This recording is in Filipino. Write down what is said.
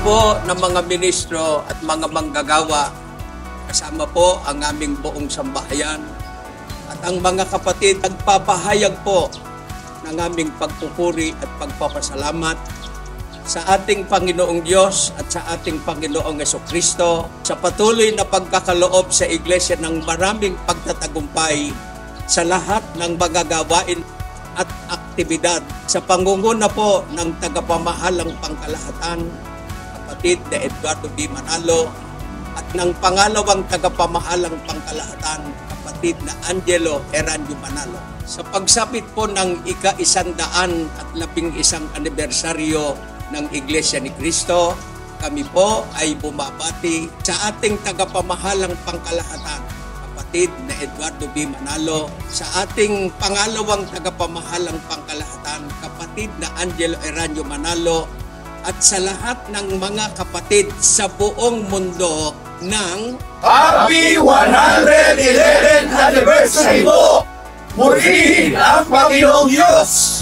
po ng mga ministro at mga manggagawa, kasama po ang aming buong sambahayan at ang mga kapatid, nagpapahayag po ng aming pagpupuri at pagpapasalamat sa ating Panginoong Diyos at sa ating Panginoong Jesucristo sa patuloy na pagkakaloob sa Iglesia ng maraming pagtatagumpay sa lahat ng mga gawain at aktibidad sa pangunguna po ng tagapamahalang pangkalahatan, kapatid na Eduardo B. Manalo, at ng pangalawang tagapamahalang pangkalahatan, kapatid na Angelo Eranio Manalo. Sa pagsapit po ng ika-111 anibersaryo ng Iglesia ni Cristo, kami po ay bumabati sa ating tagapamahalang pangkalahatan, kapatid na Eduardo B. Manalo, sa ating pangalawang tagapamahalang pangkalahatan, kapatid na Angelo Eranio Manalo, at sa lahat ng mga kapatid sa buong mundo ng Happy 111th Anniversary mo! Purihin ang Panginoong Diyos!